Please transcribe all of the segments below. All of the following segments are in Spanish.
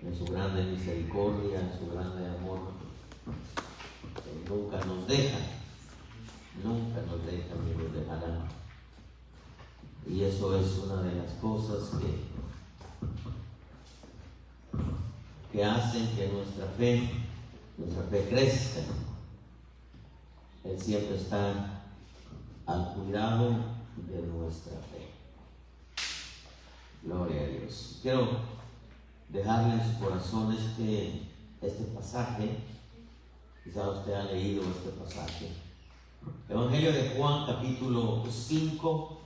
en su grande misericordia, en su grande amor, nunca nos deja ni nos dejará. Y eso es una de las cosas que hacen que nuestra fe crezca. Él siempre está al cuidado de nuestra fe. Gloria a Dios. Quiero dejarle en su corazón este pasaje. Quizá usted ha leído este pasaje. Evangelio de Juan, capítulo 5,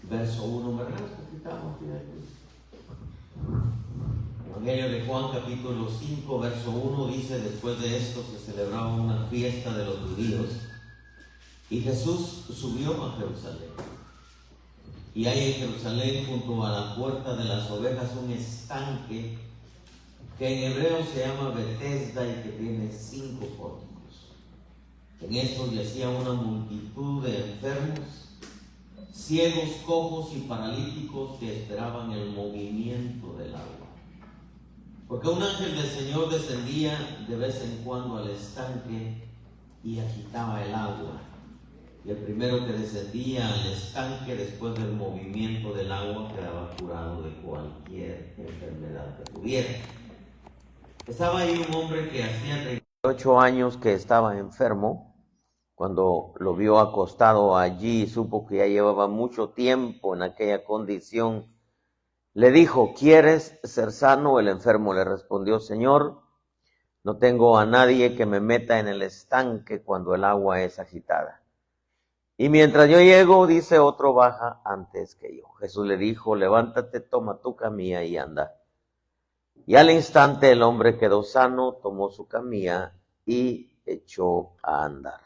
verso 1. ¿Me regalas poquita agua? Evangelio de Juan, capítulo 5, verso 1 dice: después de esto se celebraba una fiesta de los judíos y Jesús subió a Jerusalén. Y hay en Jerusalén, junto a la puerta de las ovejas, un estanque que en hebreo se llama Betesda y que tiene 5 pórticos. En estos yacía una multitud de enfermos, ciegos, cojos y paralíticos que esperaban el movimiento del agua. Porque un ángel del Señor descendía de vez en cuando al estanque y agitaba el agua. Y el primero que descendía al estanque después del movimiento del agua quedaba curado de cualquier enfermedad que tuviera. Estaba ahí un hombre que hacía 38 años que estaba enfermo. Cuando lo vio acostado allí y supo que ya llevaba mucho tiempo en aquella condición, le dijo: ¿quieres ser sano? El enfermo le respondió: Señor, no tengo a nadie que me meta en el estanque cuando el agua es agitada. Y mientras yo llego, dice, otro baja antes que yo. Jesús le dijo: levántate, toma tu camilla y anda. Y al instante el hombre quedó sano, tomó su camilla y echó a andar.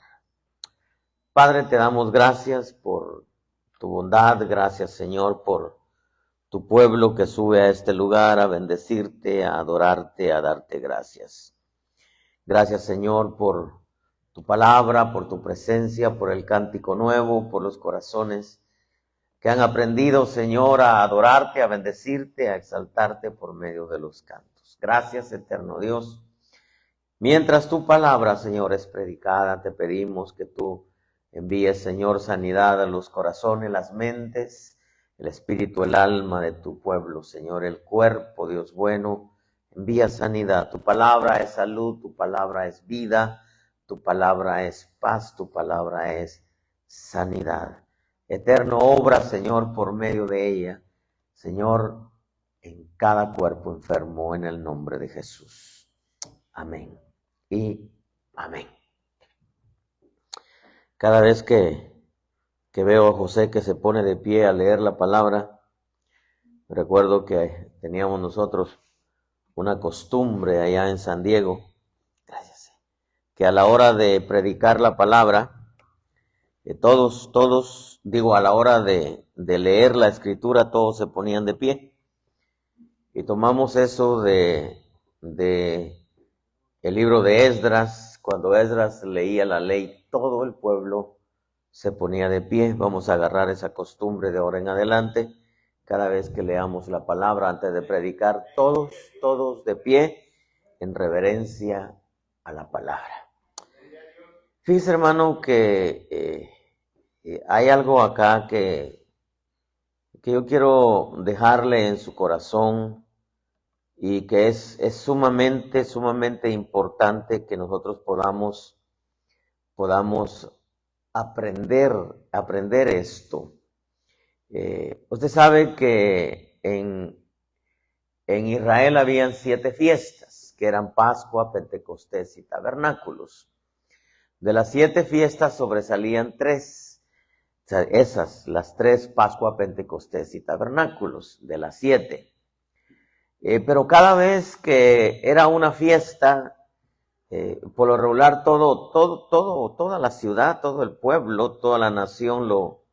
Padre, te damos gracias por tu bondad, gracias, Señor, por tu pueblo que sube a este lugar a bendecirte, a adorarte, a darte gracias. Gracias, Señor, por tu palabra, por tu presencia, por el cántico nuevo, por los corazones que han aprendido, Señor, a adorarte, a bendecirte, a exaltarte por medio de los cantos. Gracias, eterno Dios. Mientras tu palabra, Señor, es predicada, te pedimos que tú envíes, Señor, sanidad a los corazones, las mentes, el espíritu, el alma de tu pueblo, Señor, el cuerpo, Dios bueno. Envía sanidad. Tu palabra es salud, tu palabra es vida, tu palabra es paz, tu palabra es sanidad. Eterno, obra, Señor, por medio de ella, Señor, en cada cuerpo enfermo, en el nombre de Jesús. Amén y amén. Cada vez que veo a José que se pone de pie a leer la palabra, recuerdo que teníamos nosotros una costumbre allá en San Diego, gracias, que a la hora de predicar la palabra, todos, a la hora de leer la escritura, todos se ponían de pie. Y tomamos eso de el libro de Esdras. Cuando Esdras leía la ley, todo el pueblo se ponía de pie. Vamos a agarrar esa costumbre de ahora en adelante. Cada vez que leamos la palabra antes de predicar, todos de pie, en reverencia a la palabra. Fíjese, hermano, que hay algo acá que yo quiero dejarle en su corazón y que es sumamente importante que nosotros podamos aprender esto. Usted sabe que en Israel habían 7 fiestas, que eran Pascua, Pentecostés y Tabernáculos. De las 7 fiestas sobresalían 3. O sea, las 3, Pascua, Pentecostés y Tabernáculos, de las 7. Pero cada vez que era una fiesta, por lo regular toda la ciudad, todo el pueblo, toda la nación lo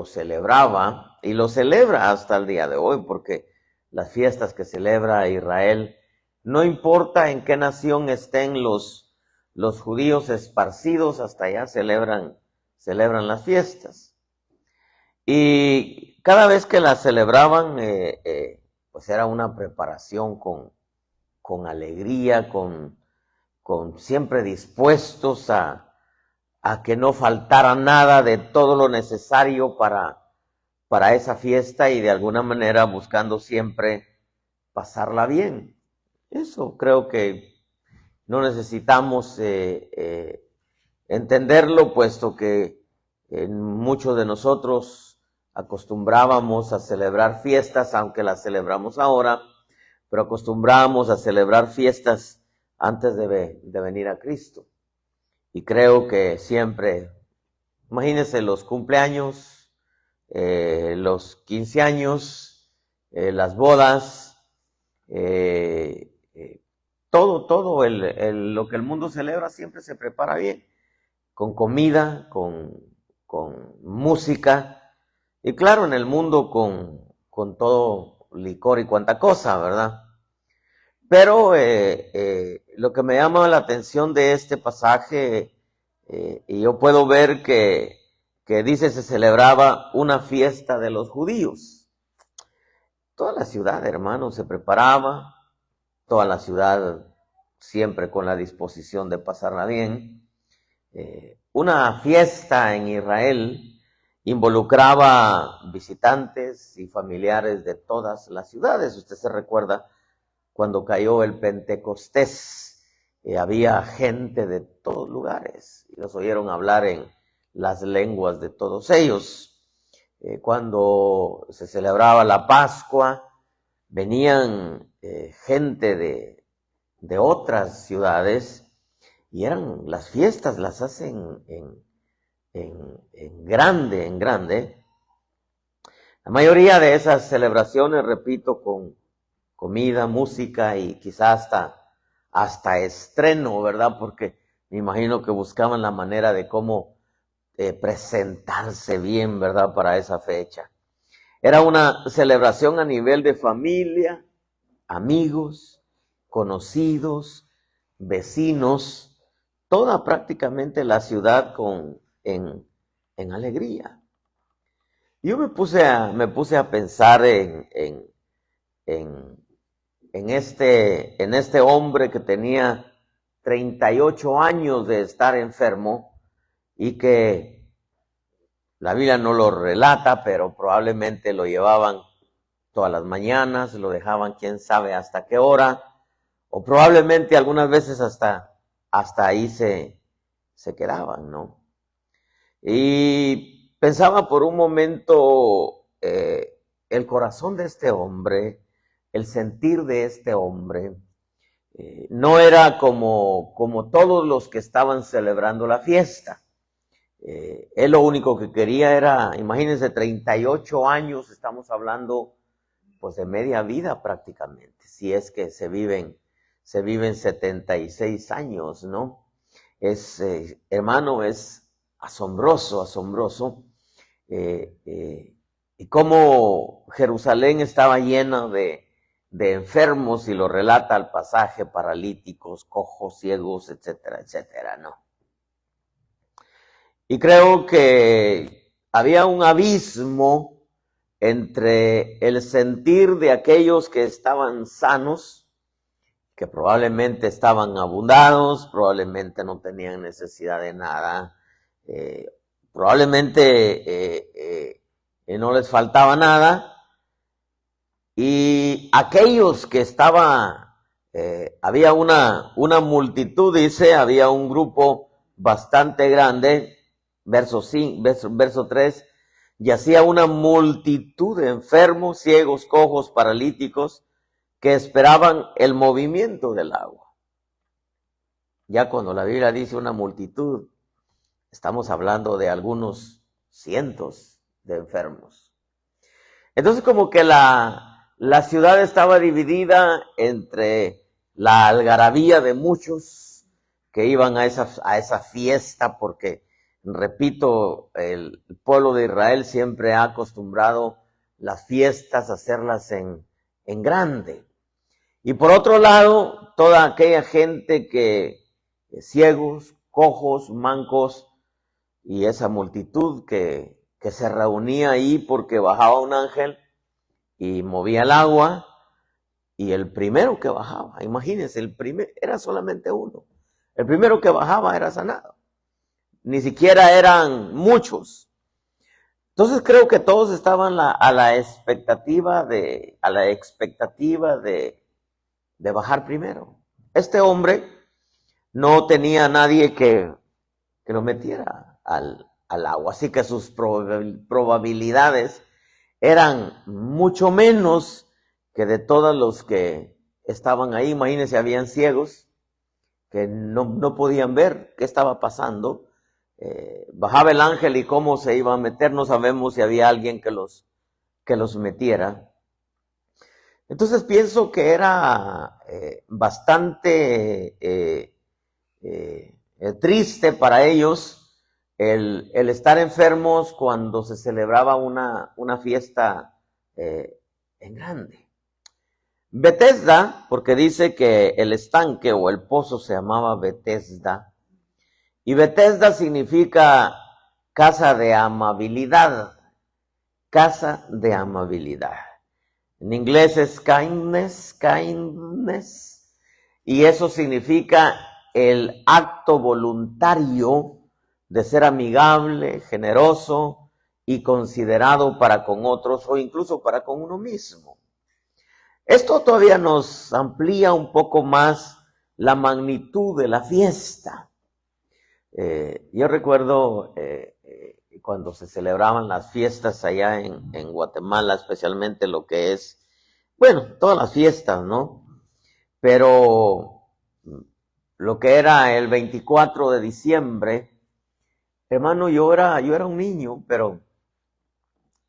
celebraba y lo celebra hasta el día de hoy, porque las fiestas que celebra Israel, no importa en qué nación estén los judíos esparcidos, hasta allá celebran las fiestas. Y cada vez que las celebraban, pues era una preparación con alegría, con siempre dispuestos a que no faltara nada de todo lo necesario para esa fiesta y de alguna manera buscando siempre pasarla bien. Eso creo que no necesitamos entenderlo, puesto que muchos de nosotros acostumbrábamos a celebrar fiestas, aunque las celebramos ahora, pero acostumbrábamos a celebrar fiestas antes de venir a Cristo. Y creo que siempre, imagínense los cumpleaños, los 15 años, las bodas, todo lo que el mundo celebra siempre se prepara bien, con comida, con música, y claro, en el mundo con todo licor y cuanta cosa, ¿verdad? Pero lo que me llama la atención de este pasaje, y yo puedo ver que dice se celebraba una fiesta de los judíos. Toda la ciudad, hermanos, se preparaba, toda la ciudad siempre con la disposición de pasarla bien. Una fiesta en Israel involucraba visitantes y familiares de todas las ciudades. Usted se recuerda cuando cayó el Pentecostés, había gente de todos lugares y los oyeron hablar en las lenguas de todos ellos. Cuando se celebraba la Pascua, venían gente de otras ciudades, y las fiestas las hacen en grande. La mayoría de esas celebraciones, repito, con comida, música y quizás hasta estreno, ¿verdad? Porque me imagino que buscaban la manera de cómo presentarse bien, ¿verdad? Para esa fecha. Era una celebración a nivel de familia, amigos, conocidos, vecinos, toda prácticamente la ciudad en alegría. Yo me puse a pensar en este hombre que tenía 38 años de estar enfermo y que la Biblia no lo relata, pero probablemente lo llevaban todas las mañanas, lo dejaban quién sabe hasta qué hora, o probablemente algunas veces hasta ahí se quedaban, ¿no? Y pensaba por un momento el corazón de este hombre, el sentir de este hombre, no era como todos los que estaban celebrando la fiesta. Él lo único que quería era, imagínense, 38 años, estamos hablando pues de media vida prácticamente, si es que se viven 76 años, ¿no? Hermano, es asombroso, y cómo Jerusalén estaba llena de enfermos, y lo relata el pasaje, paralíticos, cojos, ciegos, etcétera, ¿no? Y creo que había un abismo entre el sentir de aquellos que estaban sanos, que probablemente estaban abundados, probablemente no tenían necesidad de nada, probablemente no les faltaba nada, y aquellos que había una multitud, dice, había un grupo bastante grande, verso 3, yacía una multitud de enfermos, ciegos, cojos, paralíticos, que esperaban el movimiento del agua. Ya cuando la Biblia dice una multitud, estamos hablando de algunos cientos de enfermos. Entonces como que la ciudad estaba dividida entre la algarabía de muchos que iban a esa fiesta, porque, repito, el pueblo de Israel siempre ha acostumbrado las fiestas a hacerlas en grande. Y por otro lado, toda aquella gente ciegos, cojos, mancos, y esa multitud que se reunía ahí porque bajaba un ángel y movía el agua, y el primero que bajaba, imagínense, era solamente uno. El primero que bajaba era sanado. Ni siquiera eran muchos. Entonces creo que todos estaban a la expectativa de bajar primero. Este hombre no tenía nadie que lo metiera al agua, así que sus probabilidades eran mucho menos que de todos los que estaban ahí. Imagínense, habían ciegos que no podían ver qué estaba pasando. Bajaba el ángel y cómo se iba a meter, no sabemos si había alguien que los metiera. Entonces pienso que era bastante triste para ellos el estar enfermos cuando se celebraba una fiesta en grande. Betesda, porque dice que el estanque o el pozo se llamaba Betesda, y Betesda significa casa de amabilidad, casa de amabilidad. En inglés es kindness, y eso significa el acto voluntario de ser amigable, generoso y considerado para con otros o incluso para con uno mismo. Esto todavía nos amplía un poco más la magnitud de la fiesta. Yo recuerdo cuando se celebraban las fiestas allá en Guatemala, especialmente lo que es, bueno, todas las fiestas, ¿no? Pero lo que era el 24 de diciembre, hermano, yo era un niño, pero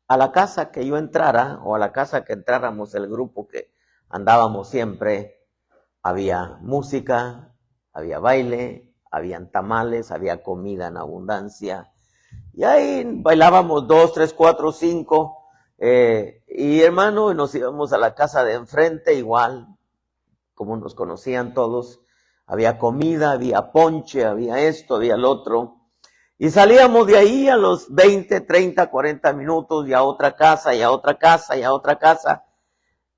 a la casa que yo entrara, o a la casa que entráramos el grupo que andábamos siempre, había música, había baile, habían tamales, había comida en abundancia. Y ahí bailábamos 2, 3, 4, 5. Y hermano, nos íbamos a la casa de enfrente igual, como nos conocían todos. Había comida, había ponche, había esto, había el otro. Y salíamos de ahí a los 20, 30, 40 minutos y a otra casa, y a otra casa, y a otra casa,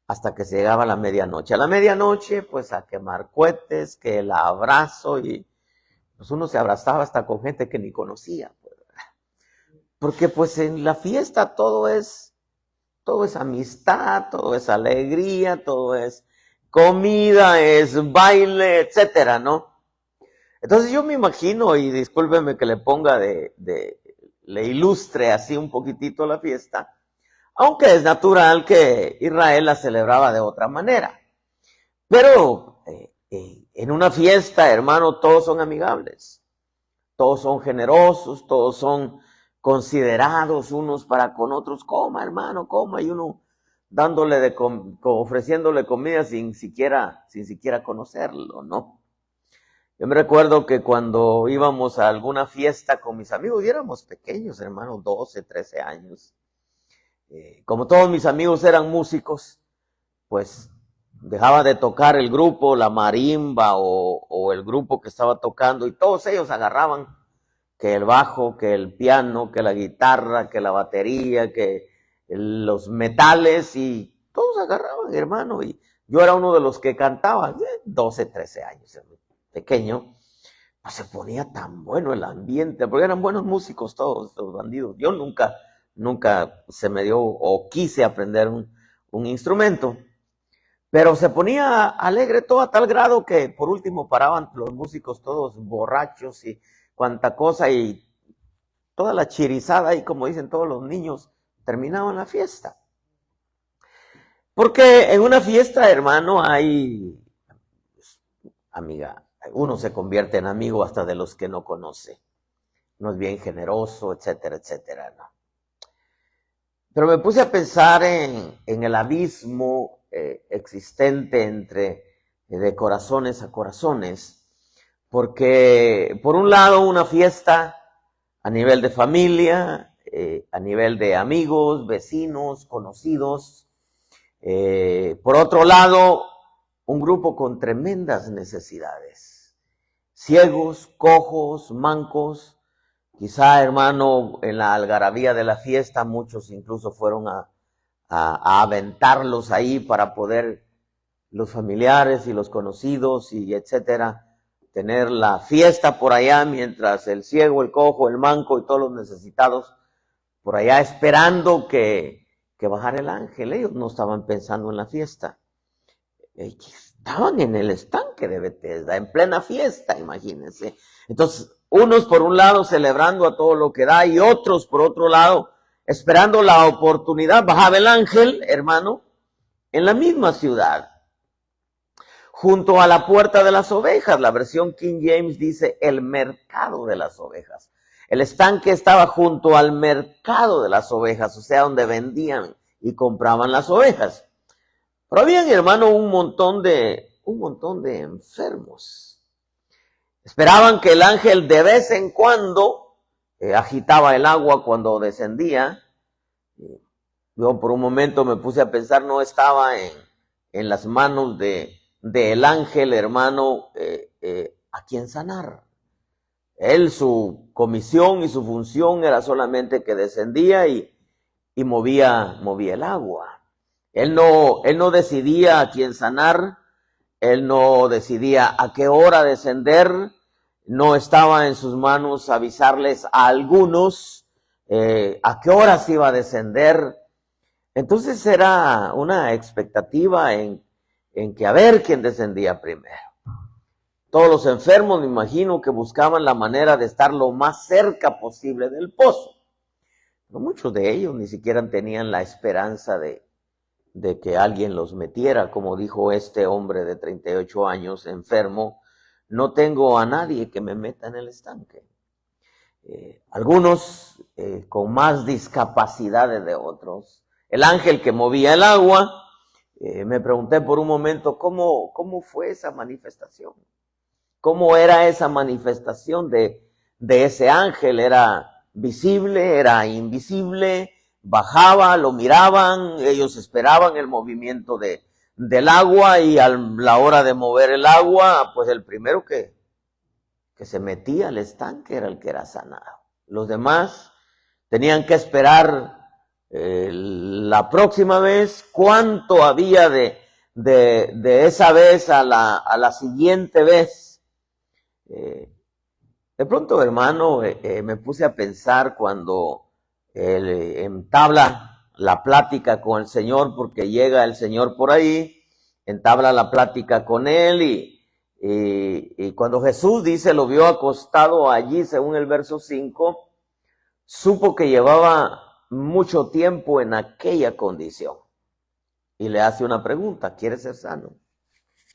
hasta que se llegaba la medianoche. A la medianoche, pues a quemar cohetes, que el abrazo, y pues uno se abrazaba hasta con gente que ni conocía. Porque pues en la fiesta todo es amistad, todo es alegría, todo es comida, es baile, etcétera, ¿no? Entonces yo me imagino, y discúlpeme que le ponga le ilustre así un poquitito la fiesta, aunque es natural que Israel la celebraba de otra manera. Pero en una fiesta, hermano, todos son amigables, todos son generosos, todos son considerados unos para con otros. Coma, hermano, coma, y uno dándole ofreciéndole comida sin siquiera conocerlo, ¿no? Yo me recuerdo que cuando íbamos a alguna fiesta con mis amigos, y éramos pequeños, hermano, 12, 13 años. Como todos mis amigos eran músicos, pues dejaba de tocar el grupo, la marimba o el grupo que estaba tocando, y todos ellos agarraban que el bajo, que el piano, que la guitarra, que la batería, que los metales, y todos agarraban, hermano, y yo era uno de los que cantaba, 12, 13 años, pequeño. Pues se ponía tan bueno el ambiente, porque eran buenos músicos todos los bandidos. Yo nunca se me dio o quise aprender un instrumento, pero se ponía alegre todo a tal grado que por último paraban los músicos todos borrachos y cuanta cosa, y toda la chirizada, y como dicen todos los niños, terminaban la fiesta. Porque en una fiesta, hermano, hay amiga, uno se convierte en amigo hasta de los que no conoce. Uno es bien generoso, etcétera, etcétera, ¿no? Pero me puse a pensar en el abismo existente entre de corazones a corazones, porque por un lado una fiesta a nivel de familia, a nivel de amigos, vecinos, conocidos, por otro lado un grupo con tremendas necesidades, ciegos, cojos, mancos. Quizá, hermano, en la algarabía de la fiesta muchos incluso fueron a aventarlos ahí para poder los familiares y los conocidos y etcétera, tener la fiesta por allá mientras el ciego, el cojo, el manco y todos los necesitados por allá esperando que bajara el ángel. Ellos no estaban pensando en la fiesta. Estaban en el estanque de Betesda, en plena fiesta, imagínense. Entonces, unos por un lado celebrando a todo lo que da y otros por otro lado esperando la oportunidad. Bajaba el ángel, hermano, en la misma ciudad, junto a la puerta de las ovejas. La versión King James dice el mercado de las ovejas. El estanque estaba junto al mercado de las ovejas, o sea, donde vendían y compraban las ovejas. Pero había, hermano, un montón de enfermos. Esperaban que el ángel de vez en cuando agitaba el agua cuando descendía. Yo por un momento me puse a pensar, no estaba en las manos del ángel, hermano, a quien sanar. Él, su comisión y su función era solamente que descendía y movía el agua. Él no decidía a quién sanar, él no decidía a qué hora descender, no estaba en sus manos avisarles a algunos a qué hora se iba a descender. Entonces era una expectativa en que a ver quién descendía primero. Todos los enfermos, me imagino, que buscaban la manera de estar lo más cerca posible del pozo. Pero muchos de ellos ni siquiera tenían la esperanza de que alguien los metiera, como dijo este hombre de 38 años, enfermo: no tengo a nadie que me meta en el estanque. Algunos con más discapacidades de otros. El ángel que movía el agua, me pregunté por un momento, ¿cómo fue esa manifestación? ¿Cómo era esa manifestación de ese ángel? ¿Era visible? ¿Era invisible? Bajaba, lo miraban, ellos esperaban el movimiento del agua y a la hora de mover el agua, pues el primero que se metía al estanque era el que era sanado. Los demás tenían que esperar la próxima vez. ¿Cuánto había de esa vez a la siguiente vez? De pronto, hermano, me puse a pensar cuando él entabla la plática con el Señor, porque llega el Señor por ahí, entabla la plática con él y cuando Jesús dice lo vio acostado allí, según el verso 5, supo que llevaba mucho tiempo en aquella condición y le hace una pregunta: ¿quieres ser sano?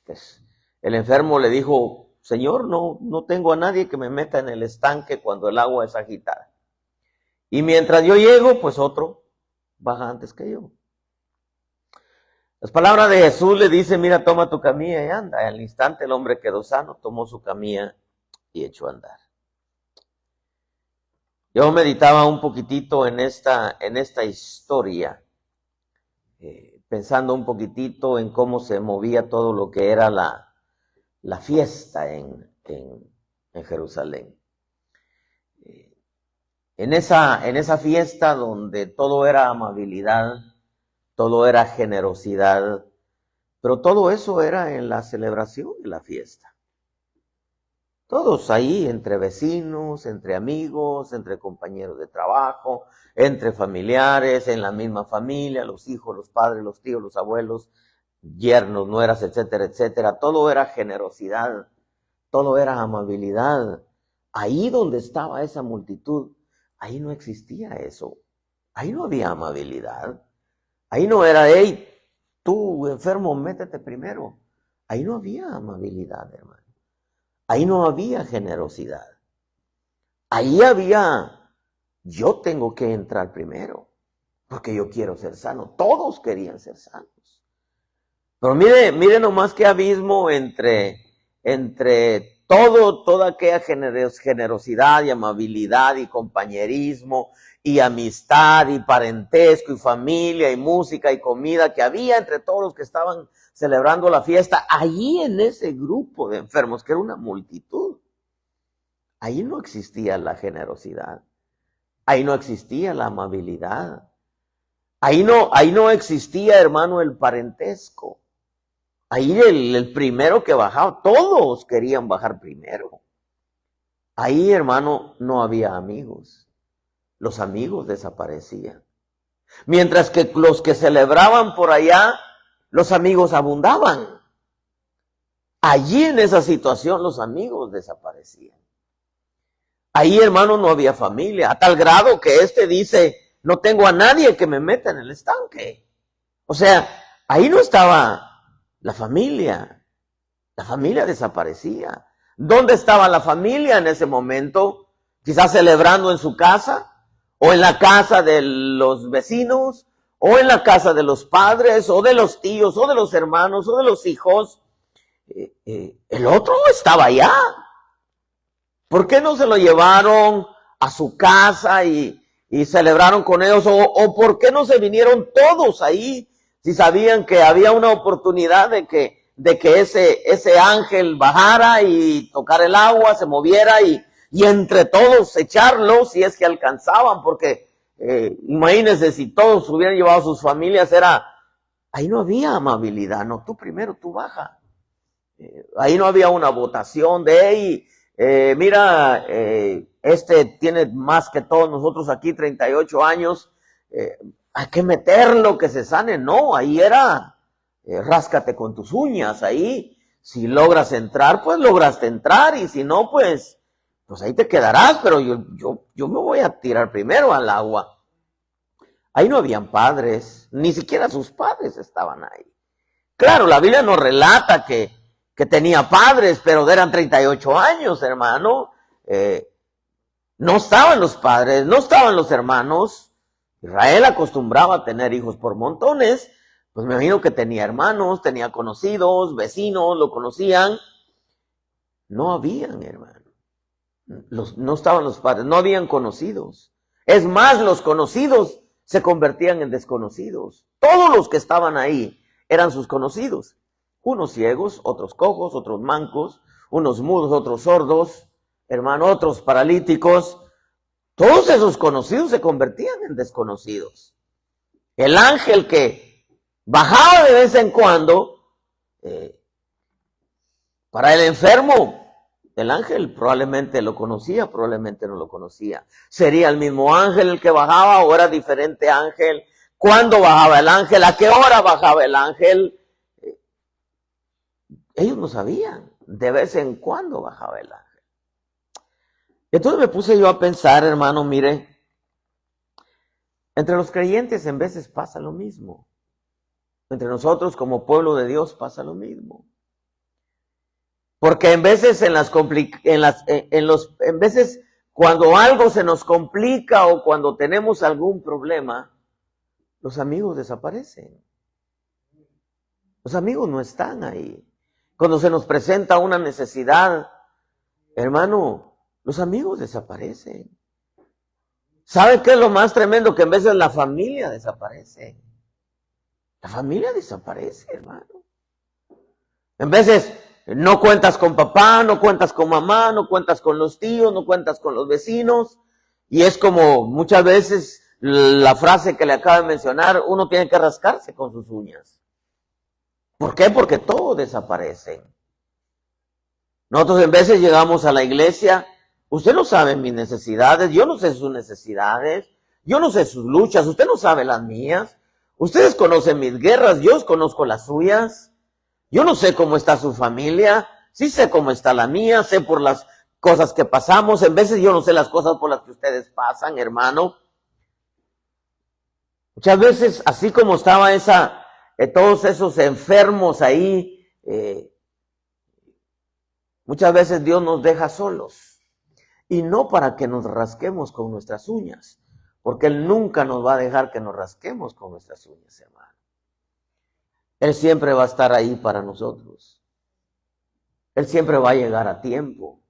Pues el enfermo le dijo: Señor, no tengo a nadie que me meta en el estanque cuando el agua es agitada. Y mientras yo llego, pues otro baja antes que yo. Las palabras de Jesús le dicen: mira, toma tu camilla y anda. Al instante el hombre quedó sano, tomó su camilla y echó a andar. Yo meditaba un poquitito en esta historia, pensando un poquitito en cómo se movía todo lo que era la fiesta en Jerusalén. En esa fiesta donde todo era amabilidad, todo era generosidad, pero todo eso era en la celebración de la fiesta. Todos ahí, entre vecinos, entre amigos, entre compañeros de trabajo, entre familiares, en la misma familia, los hijos, los padres, los tíos, los abuelos, yernos, nueras, etcétera, etcétera. Todo era generosidad, todo era amabilidad. Ahí donde estaba esa multitud, ahí no existía eso. Ahí no había amabilidad. Ahí no era: hey, tú enfermo, métete primero. Ahí no había amabilidad, hermano. Ahí no había generosidad. Ahí había: yo tengo que entrar primero, porque yo quiero ser sano. Todos querían ser sanos. Pero mire nomás qué abismo entre toda aquella generosidad y amabilidad y compañerismo y amistad y parentesco y familia y música y comida que había entre todos los que estaban celebrando la fiesta. Allí en ese grupo de enfermos, que era una multitud, ahí no existía la generosidad, ahí no existía la amabilidad, ahí no existía, hermano, el parentesco. Ahí el primero que bajaba, todos querían bajar primero. Ahí, hermano, no había amigos. Los amigos desaparecían. Mientras que los que celebraban por allá, los amigos abundaban. Allí en esa situación los amigos desaparecían. Ahí, hermano, no había familia, a tal grado que dice, no tengo a nadie que me meta en el estanque. O sea, ahí no estaba la familia desaparecía. ¿Dónde estaba la familia en ese momento? Quizás celebrando en su casa, o en la casa de los vecinos, o en la casa de los padres, o de los tíos, o de los hermanos, o de los hijos. El otro estaba allá. ¿Por qué no se lo llevaron a su casa y celebraron con ellos? ¿O por qué no se vinieron todos ahí si sabían que había una oportunidad de que ese ángel bajara y tocara el agua, se moviera y entre todos echarlo si es que alcanzaban? Porque imagínense, si todos hubieran llevado a sus familias, ahí no había amabilidad. No, tú primero, tú baja. Ahí no había una votación de, mira, tiene más que todos nosotros aquí, 38 años, hay que meterlo, que se sane. No, ahí era, ráscate con tus uñas. Ahí, si logras entrar, pues lograste entrar, y si no, pues ahí te quedarás, pero yo me voy a tirar primero al agua. Ahí no habían padres, ni siquiera sus padres estaban ahí. Claro, la Biblia nos relata que tenía padres, pero eran 38 años, hermano. No estaban los padres, no estaban los hermanos. Israel acostumbraba a tener hijos por montones. Pues me imagino que tenía hermanos, tenía conocidos, vecinos, lo conocían. No habían, hermano. No estaban los padres, no habían conocidos. Es más, los conocidos se convertían en desconocidos. Todos los que estaban ahí eran sus conocidos. Unos ciegos, otros cojos, otros mancos, unos mudos, otros sordos, hermano, otros paralíticos. Todos esos conocidos se convertían en desconocidos. El ángel que bajaba de vez en cuando, para el enfermo, el ángel probablemente lo conocía, probablemente no lo conocía. ¿Sería el mismo ángel el que bajaba o era diferente ángel? ¿Cuándo bajaba el ángel? ¿A qué hora bajaba el ángel? Ellos no sabían. De vez en cuando bajaba el ángel. Entonces me puse yo a pensar, hermano, mire, entre los creyentes en veces pasa lo mismo. Entre nosotros como pueblo de Dios pasa lo mismo. Porque en veces en veces cuando algo se nos complica o cuando tenemos algún problema, los amigos desaparecen. Los amigos no están ahí. Cuando se nos presenta una necesidad, hermano, los amigos desaparecen. ¿Sabe qué es lo más tremendo? Que en veces la familia desaparece. La familia desaparece, hermano. En veces no cuentas con papá, no cuentas con mamá, no cuentas con los tíos, no cuentas con los vecinos. Y es como muchas veces la frase que le acabo de mencionar, uno tiene que rascarse con sus uñas. ¿Por qué? Porque todo desaparece. Nosotros en veces llegamos a la iglesia, usted no sabe mis necesidades, yo no sé sus necesidades, yo no sé sus luchas, usted no sabe las mías. Ustedes conocen mis guerras, yo conozco las suyas. Yo no sé cómo está su familia, sí sé cómo está la mía, sé por las cosas que pasamos. En veces yo no sé las cosas por las que ustedes pasan, hermano. Muchas veces, así como estaba todos esos enfermos ahí, muchas veces Dios nos deja solos. Y no para que nos rasquemos con nuestras uñas, porque Él nunca nos va a dejar que nos rasquemos con nuestras uñas, hermano. Él siempre va a estar ahí para nosotros. Él siempre va a llegar a tiempo.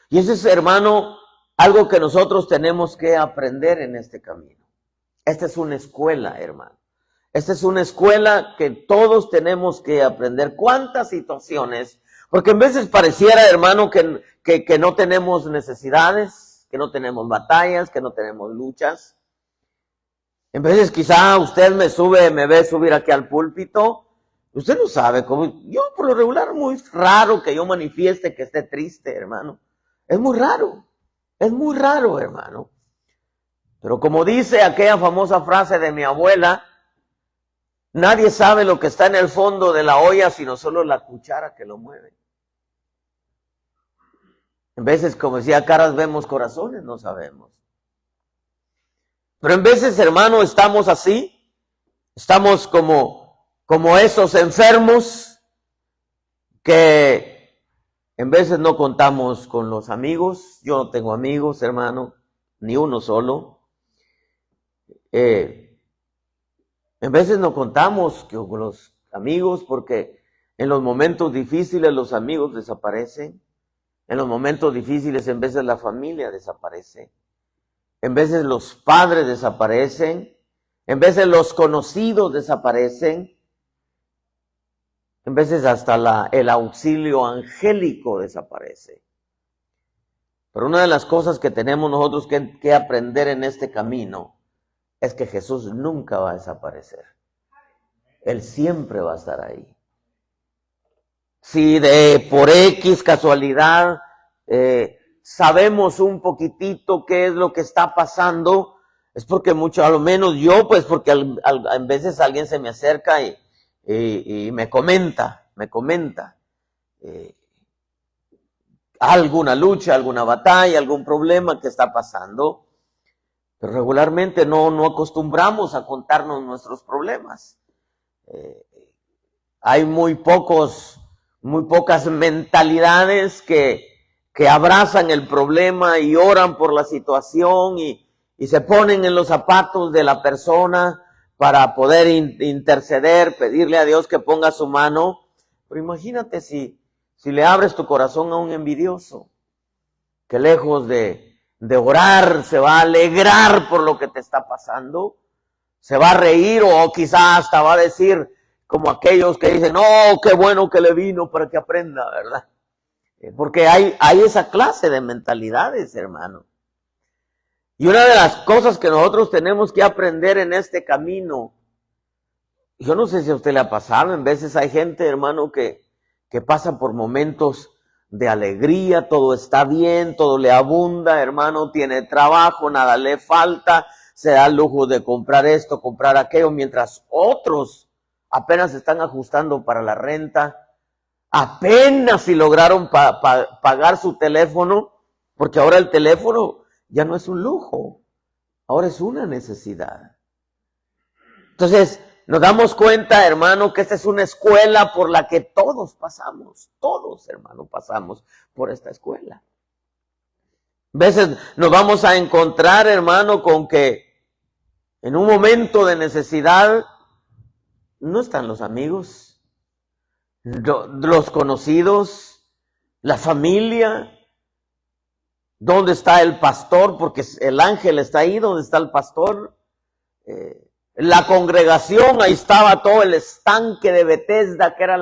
Y eso es, hermano, algo que nosotros tenemos que aprender en este camino. Esta es una escuela, hermano. Esta es una escuela que todos tenemos que aprender. ¿Cuántas situaciones? Porque en veces pareciera, hermano, que no tenemos necesidades, que no tenemos batallas, que no tenemos luchas. En veces quizá usted me ve subir aquí al púlpito Usted no sabe cómo. Yo por lo regular es muy raro que yo manifieste que esté triste, hermano. Es muy raro, hermano. Pero como dice aquella famosa frase de mi abuela, nadie sabe lo que está en el fondo de la olla, sino solo la cuchara que lo mueve. En veces, como decía, caras vemos, corazones no sabemos. Pero en veces, hermano, estamos así, estamos como esos enfermos que en veces no contamos con los amigos. Yo no tengo amigos, hermano, ni uno solo. En veces no contamos con los amigos porque en los momentos difíciles los amigos desaparecen. En los momentos difíciles en veces la familia desaparece. En veces los padres desaparecen. En veces los conocidos desaparecen. En veces hasta el auxilio angélico desaparece. Pero una de las cosas que tenemos nosotros que aprender en este camino es que Jesús nunca va a desaparecer. Él siempre va a estar ahí. Si por X casualidad sabemos un poquitito qué es lo que está pasando, es porque a lo menos yo, pues porque a veces alguien se me acerca y me comenta alguna lucha, alguna batalla, algún problema que está pasando. Pero regularmente no acostumbramos a contarnos nuestros problemas. Hay muy pocas mentalidades que abrazan el problema y oran por la situación y se ponen en los zapatos de la persona para poder interceder, pedirle a Dios que ponga su mano. Pero imagínate si le abres tu corazón a un envidioso, que lejos de orar se va a alegrar por lo que te está pasando, se va a reír o quizás hasta va a decir como aquellos que dicen, oh, qué bueno que le vino para que aprenda, ¿verdad? Porque hay esa clase de mentalidades, hermano. Y una de las cosas que nosotros tenemos que aprender en este camino, yo no sé si a usted le ha pasado, en veces hay gente, hermano, que pasa por momentos de alegría, todo está bien, todo le abunda, hermano, tiene trabajo, nada le falta, se da el lujo de comprar esto, comprar aquello, mientras otros apenas están ajustando para la renta, apenas si lograron pagar su teléfono, porque ahora el teléfono ya no es un lujo, ahora es una necesidad. Entonces, nos damos cuenta, hermano, que esta es una escuela por la que todos pasamos, hermano, pasamos por esta escuela. A veces nos vamos a encontrar, hermano, con que en un momento de necesidad no están los amigos, los conocidos, la familia. ¿Dónde está el pastor? Porque el ángel está ahí, ¿dónde está el pastor? La congregación, ahí estaba todo el estanque de Betesda, que era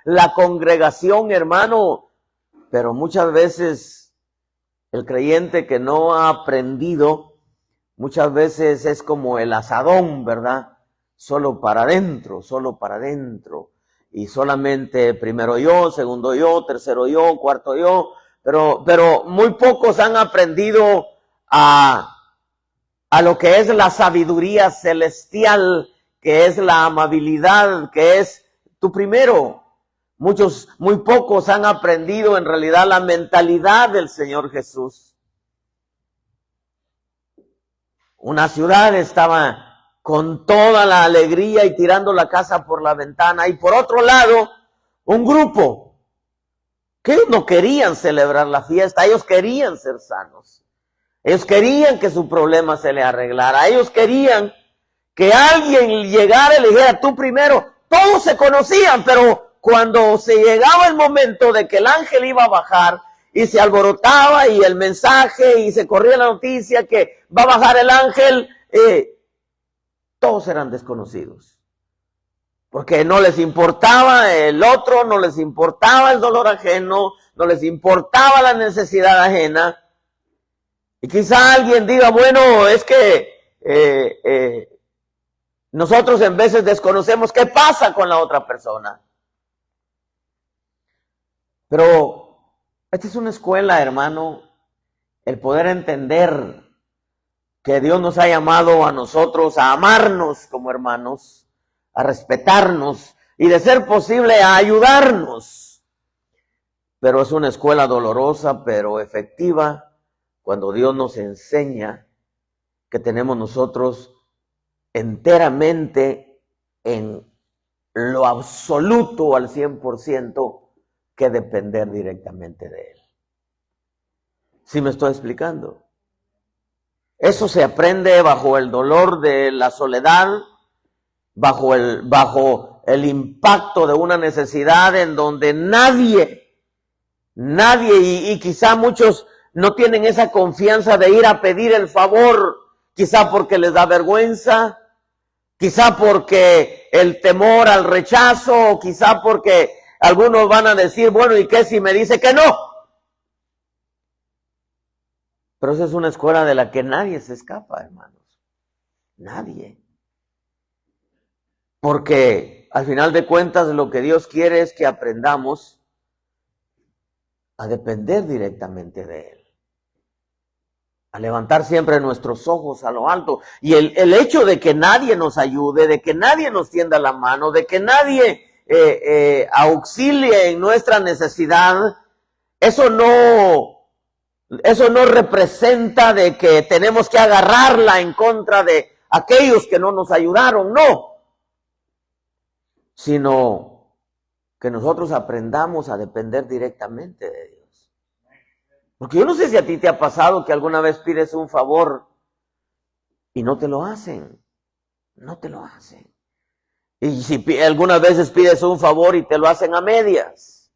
la congregación, hermano. Pero muchas veces el creyente que no ha aprendido, muchas veces es como el asadón, ¿verdad? Solo para adentro. Y solamente primero yo, segundo yo, tercero yo, cuarto yo. Pero muy pocos han aprendido a lo que es la sabiduría celestial, que es la amabilidad, que es tu primero. Muy pocos han aprendido en realidad la mentalidad del Señor Jesús. Una ciudad estaba con toda la alegría y tirando la casa por la ventana, y por otro lado, un grupo que no querían celebrar la fiesta, ellos querían ser sanos. Ellos querían que su problema se le arreglara. Ellos querían que alguien llegara y le dijera, tú primero. Todos se conocían, pero cuando se llegaba el momento de que el ángel iba a bajar y se alborotaba y el mensaje y se corría la noticia que va a bajar el ángel, todos eran desconocidos. Porque no les importaba el otro, no les importaba el dolor ajeno, no les importaba la necesidad ajena. Y quizá alguien diga, bueno, es que nosotros en veces desconocemos qué pasa con la otra persona. Pero esta es una escuela, hermano, el poder entender que Dios nos ha llamado a nosotros a amarnos como hermanos, a respetarnos y de ser posible a ayudarnos. Pero es una escuela dolorosa, pero efectiva, cuando Dios nos enseña que tenemos nosotros enteramente en lo absoluto al 100% que depender directamente de Él. ¿Sí me estoy explicando? Eso se aprende bajo el dolor de la soledad, bajo el impacto de una necesidad en donde nadie, y quizá muchos no tienen esa confianza de ir a pedir el favor, quizá porque les da vergüenza, quizá porque el temor al rechazo, o quizá porque algunos van a decir, bueno, ¿y qué si me dice que no? Pero esa es una escuela de la que nadie se escapa, hermanos. Nadie. Porque al final de cuentas lo que Dios quiere es que aprendamos a depender directamente de Él. A levantar siempre nuestros ojos a lo alto. Y el hecho de que nadie nos ayude, de que nadie nos tienda la mano, de que nadie auxilie en nuestra necesidad, eso no representa de que tenemos que agarrarla en contra de aquellos que no nos ayudaron, no. Sino que nosotros aprendamos a depender directamente de Dios. Porque yo no sé si a ti te ha pasado que alguna vez pides un favor y no te lo hacen. No te lo hacen. Y si algunas veces pides un favor y te lo hacen a medias.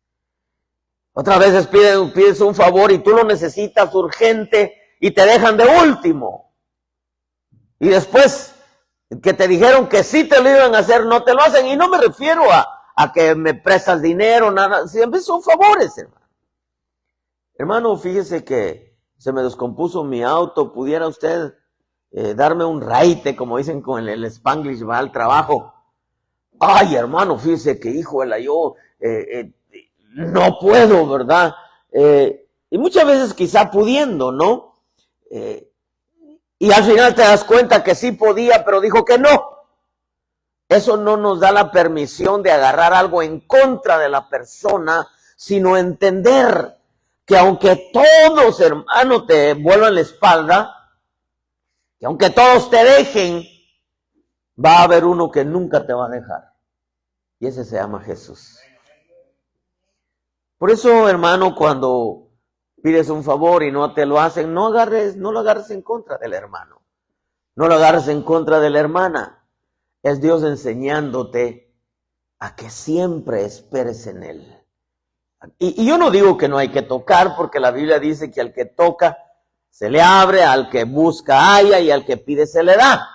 Otras veces pides un favor y tú lo necesitas urgente y te dejan de último. Y después que te dijeron que sí te lo iban a hacer, no te lo hacen. Y no me refiero a que me prestas dinero, nada. Siempre son favores, hermano. Hermano, fíjese que se me descompuso mi auto. ¿Pudiera usted darme un raite, como dicen con el Spanglish, va al trabajo? Ay, hermano, fíjese que, híjole, yo no puedo, ¿verdad? Y muchas veces quizá pudiendo, ¿no? Y al final te das cuenta que sí podía, pero dijo que no. Eso no nos da la permisión de agarrar algo en contra de la persona, sino entender que aunque todos, hermano, te vuelvan la espalda, que aunque todos te dejen, va a haber uno que nunca te va a dejar. Y ese se llama Jesús. Por eso, hermano, cuando pides un favor y no te lo hacen, no lo agarres en contra del hermano. No lo agarres en contra de la hermana. Es Dios enseñándote a que siempre esperes en Él. Y yo no digo que no hay que tocar, porque la Biblia dice que al que toca se le abre, al que busca halla y al que pide se le da.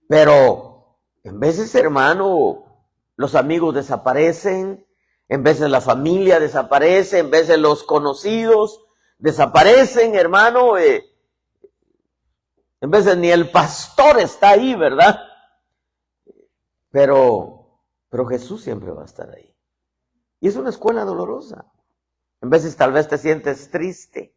Pero en veces, hermano, los amigos desaparecen, en veces la familia desaparece, en veces los conocidos desaparecen, hermano. En veces ni el pastor está ahí, ¿verdad? Pero Jesús siempre va a estar ahí. Y es una escuela dolorosa. En veces tal vez te sientes triste.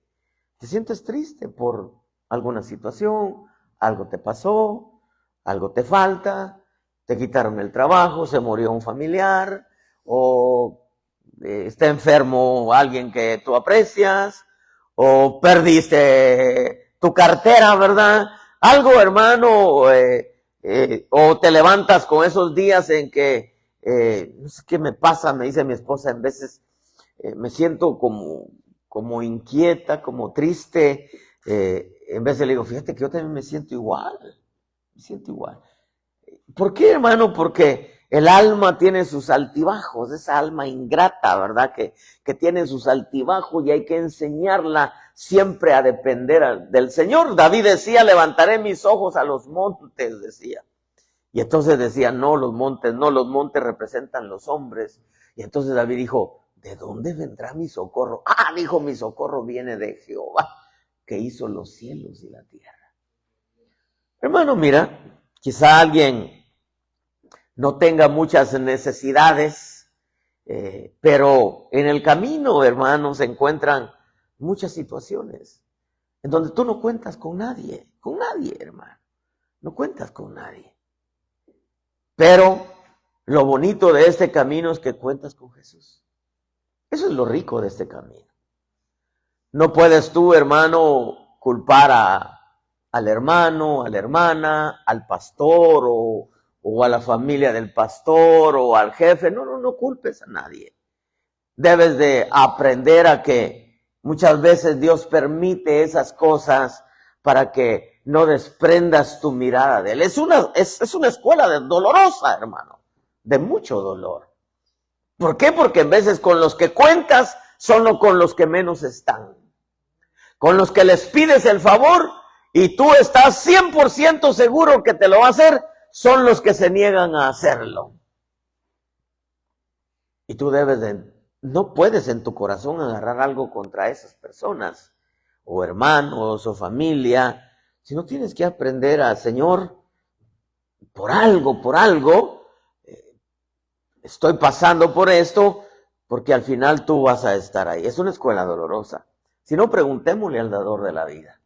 Te sientes triste por alguna situación, algo te pasó, algo te falta, te quitaron el trabajo, se murió un familiar, o está enfermo alguien que tú aprecias, o perdiste tu cartera, ¿verdad? Algo, hermano, o te levantas con esos días en que no sé qué me pasa, me dice mi esposa, en veces me siento como inquieta, como triste. En veces le digo, fíjate que yo también me siento igual. ¿Por qué, hermano? Porque el alma tiene sus altibajos, esa alma ingrata, ¿verdad? Que tiene sus altibajos y hay que enseñarla siempre a depender del Señor. David decía, levantaré mis ojos a los montes, decía. Y entonces decía, no, los montes representan los hombres. Y entonces David dijo, ¿de dónde vendrá mi socorro? Dijo, mi socorro viene de Jehová, que hizo los cielos y la tierra. Hermano, mira, Quizá alguien no tenga muchas necesidades, pero en el camino, hermanos, se encuentran muchas situaciones en donde tú no cuentas con nadie, hermano. No cuentas con nadie. Pero lo bonito de este camino es que cuentas con Jesús. Eso es lo rico de este camino. No puedes tú, hermano, culpar al hermano, a la hermana, al pastor o a la familia del pastor o al jefe. No culpes a nadie. Debes de aprender a que muchas veces Dios permite esas cosas para que no desprendas tu mirada de Él. Es una escuela dolorosa, hermano, de mucho dolor. ¿Por qué? Porque en veces con los que cuentas son con los que menos están. Con los que les pides el favor y tú estás 100% seguro que te lo va a hacer, son los que se niegan a hacerlo. Y tú no puedes en tu corazón agarrar algo contra esas personas, o hermanos, o familia, sino tienes que aprender a, Señor, por algo, estoy pasando por esto, porque al final tú vas a estar ahí. Es una escuela dolorosa. Si no, preguntémosle al dador de la vida.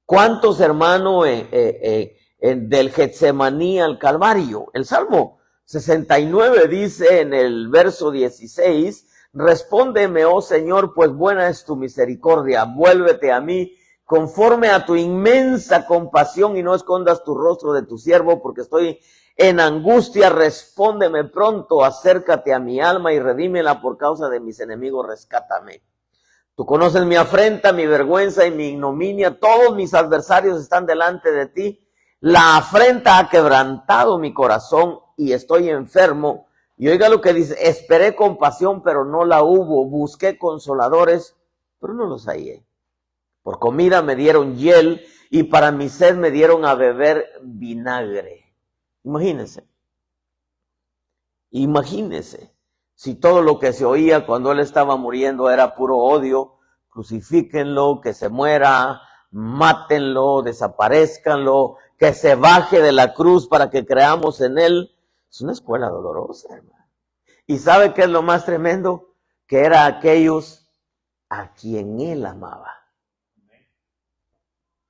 ¿Cuántos, hermanos, del Getsemaní al Calvario? El Salmo 69 dice en el verso 16, respóndeme, oh Señor, pues buena es tu misericordia, vuélvete a mí conforme a tu inmensa compasión y no escondas tu rostro de tu siervo, porque estoy en angustia, respóndeme pronto, acércate a mi alma y redímela por causa de mis enemigos, rescátame. Tú conoces mi afrenta, mi vergüenza y mi ignominia, todos mis adversarios están delante de ti. La afrenta ha quebrantado mi corazón y estoy enfermo. Y oiga lo que dice, esperé compasión, pero no la hubo. Busqué consoladores, pero no los hallé. Por comida me dieron hiel y para mi sed me dieron a beber vinagre. Imagínese. Si todo lo que se oía cuando él estaba muriendo era puro odio, crucifíquenlo, que se muera, mátenlo, desaparezcanlo, que se baje de la cruz para que creamos en él. Es una escuela dolorosa, hermano. ¿Y sabe qué es lo más tremendo? Que era aquellos a quien él amaba.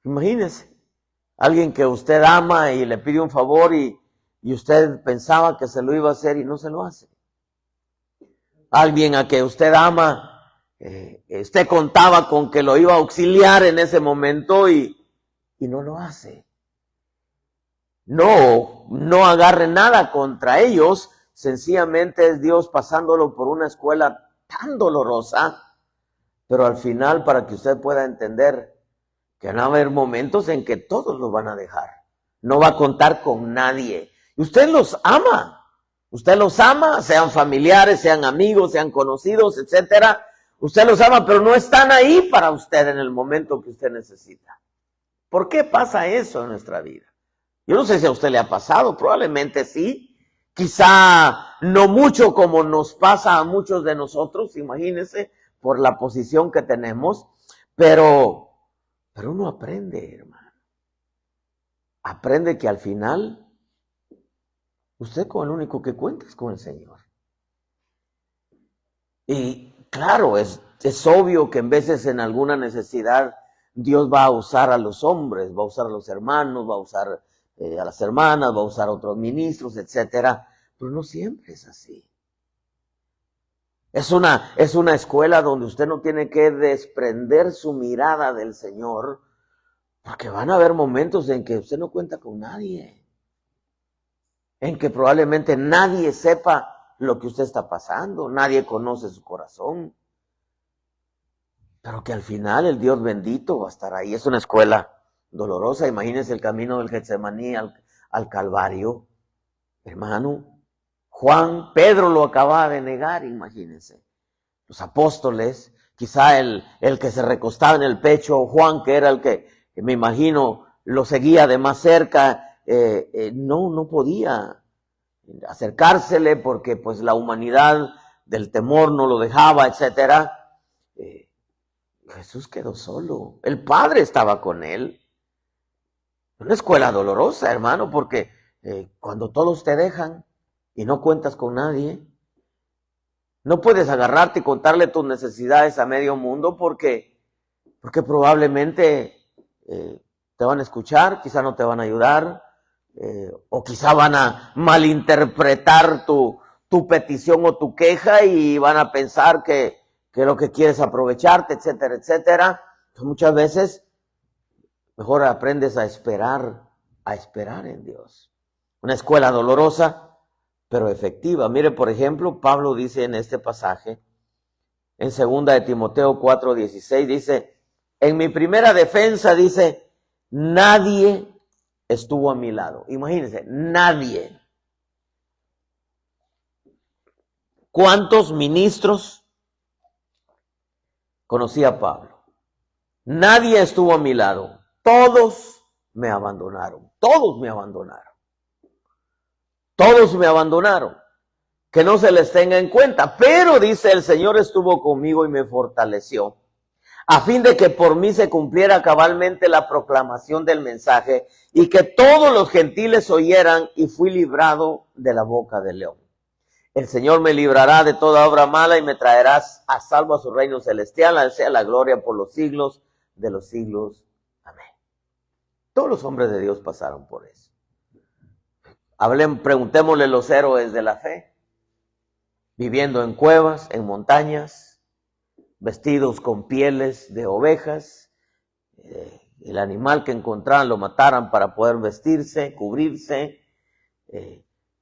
Imagínese, alguien que usted ama y le pide un favor y usted pensaba que se lo iba a hacer y no se lo hace. Alguien a que usted ama, usted contaba con que lo iba a auxiliar en ese momento y no lo hace. No agarre nada contra ellos, sencillamente es Dios pasándolo por una escuela tan dolorosa, pero al final para que usted pueda entender que van a haber momentos en que todos lo van a dejar. No va a contar con nadie. Y usted los ama. Usted los ama, sean familiares, sean amigos, sean conocidos, etcétera. Usted los ama, pero no están ahí para usted en el momento que usted necesita. ¿Por qué pasa eso en nuestra vida? Yo no sé si a usted le ha pasado, probablemente sí. Quizá no mucho como nos pasa a muchos de nosotros, imagínense, por la posición que tenemos, pero uno aprende, hermano. Aprende que al final usted con el único que cuenta es con el Señor. Y claro, es obvio que en veces en alguna necesidad Dios va a usar a los hombres, va a usar a los hermanos, va a usar a las hermanas, va a usar a otros ministros, etcétera. Pero no siempre es así. Es una escuela donde usted no tiene que desprender su mirada del Señor, porque van a haber momentos en que usted no cuenta con nadie. En que probablemente nadie sepa lo que usted está pasando, nadie conoce su corazón, pero que al final el Dios bendito va a estar ahí. Es una escuela dolorosa. Imagínense el camino del Getsemaní al Calvario, hermano. Pedro lo acababa de negar, imagínense. Los apóstoles, quizá el que se recostaba en el pecho, Juan, que era el que me imagino lo seguía de más cerca, no podía acercársele porque pues la humanidad del temor no lo dejaba, etcétera. Jesús quedó solo. El Padre estaba con él. Una escuela dolorosa, hermano, porque cuando todos te dejan y no cuentas con nadie, no puedes agarrarte y contarle tus necesidades a medio mundo porque probablemente te van a escuchar, quizá no te van a ayudar, o quizá van a malinterpretar tu petición o tu queja y van a pensar que lo que quieres es aprovecharte, etcétera, etcétera. Entonces, muchas veces mejor aprendes a esperar en Dios. Una escuela dolorosa, pero efectiva. Mire, por ejemplo, Pablo dice en este pasaje, en 2 de Timoteo 4:16, dice, en mi primera defensa, dice, nadie estuvo a mi lado. Imagínense, nadie. ¿Cuántos ministros conocía Pablo? Nadie estuvo a mi lado. Todos me abandonaron. Todos me abandonaron. Todos me abandonaron. Que no se les tenga en cuenta. Pero dice, el Señor estuvo conmigo y me fortaleció, a fin de que por mí se cumpliera cabalmente la proclamación del mensaje y que todos los gentiles oyeran, y fui librado de la boca del león. El Señor me librará de toda obra mala y me traerás a salvo a su reino celestial. A él sea la gloria por los siglos de los siglos. Amén. Todos los hombres de Dios pasaron por eso. Preguntémosle a los héroes de la fe, viviendo en cuevas, en montañas, vestidos con pieles de ovejas, el animal que encontraran lo mataran para poder vestirse, cubrirse.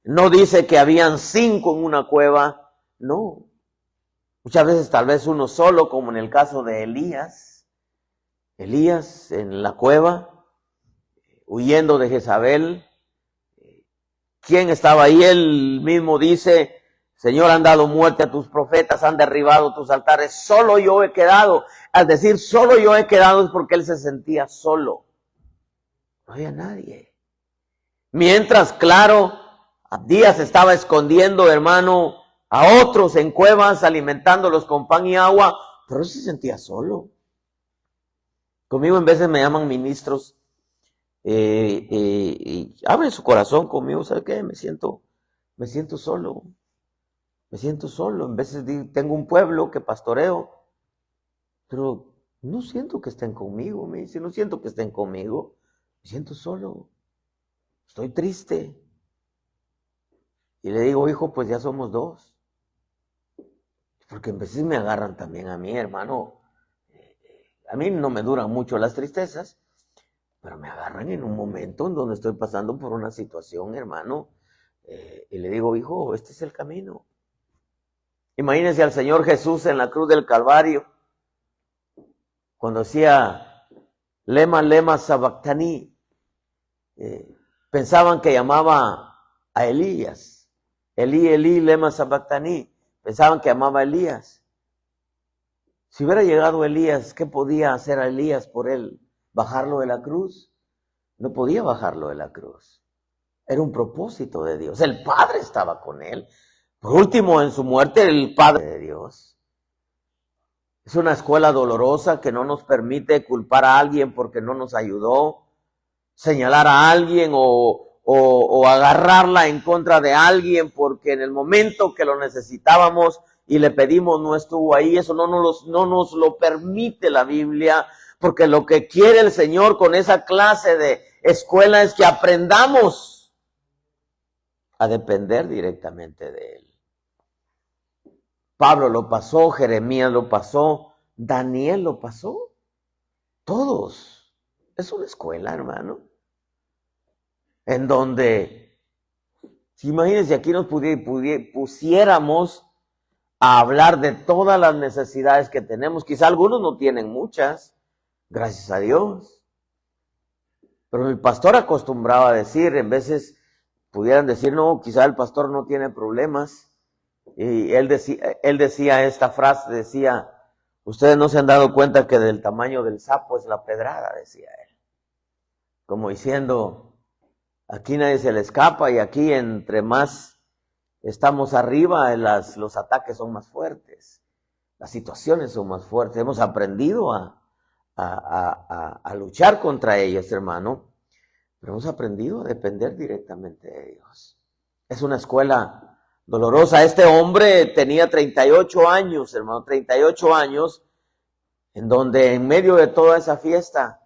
No dice que habían 5 en una cueva, no. Muchas veces tal vez uno solo, como en el caso de Elías. Elías en la cueva, huyendo de Jezabel. ¿Quién estaba ahí? Él mismo dice, Señor, han dado muerte a tus profetas, han derribado tus altares, solo yo he quedado. Al decir solo yo he quedado es porque él se sentía solo. No había nadie. Mientras, claro, Abdías estaba escondiendo, hermano, a otros en cuevas, alimentándolos con pan y agua, pero él se sentía solo. Conmigo en veces me llaman ministros, y abren su corazón conmigo, ¿sabe qué? Me siento solo. Me siento solo. En veces tengo un pueblo que pastoreo, pero no siento que estén conmigo. Me dice, no siento que estén conmigo. Me siento solo. Estoy triste. Y le digo, hijo, pues ya somos 2. Porque en veces me agarran también a mí, hermano. A mí no me duran mucho las tristezas, pero me agarran en un momento en donde estoy pasando por una situación, hermano. Y le digo, hijo, este es el camino. Imagínense al Señor Jesús en la cruz del Calvario, cuando decía, lema, lema, sabactani. Pensaban que llamaba a Elías. Elí, Elí, lema, sabactani. Pensaban que llamaba a Elías. Si hubiera llegado Elías, ¿qué podía hacer a Elías por él? ¿Bajarlo de la cruz? No podía bajarlo de la cruz. Era un propósito de Dios. El Padre estaba con él. Por último, en su muerte, el Padre de Dios. Es una escuela dolorosa que no nos permite culpar a alguien porque no nos ayudó, señalar a alguien o agarrarla en contra de alguien porque en el momento que lo necesitábamos y le pedimos no estuvo ahí. Eso no nos lo permite la Biblia, porque lo que quiere el Señor con esa clase de escuela es que aprendamos a depender directamente de Él. Pablo lo pasó, Jeremías lo pasó, Daniel lo pasó. Todos. Es una escuela, hermano, en donde, si imagínense, aquí nos pusiéramos a hablar de todas las necesidades que tenemos. Quizá algunos no tienen muchas, gracias a Dios. Pero mi pastor acostumbraba a decir, en veces pudieran decir, no, quizá el pastor no tiene problemas. Y él decía esta frase, decía, ustedes no se han dado cuenta que del tamaño del sapo es la pedrada, decía él. Como diciendo, aquí nadie se le escapa y aquí entre más estamos arriba, los ataques son más fuertes, las situaciones son más fuertes. Hemos aprendido a luchar contra ellas, hermano. pero hemos aprendido a depender directamente de Dios. Es una escuela dolorosa. Este hombre tenía 38 años, hermano, 38 años, en donde en medio de toda esa fiesta,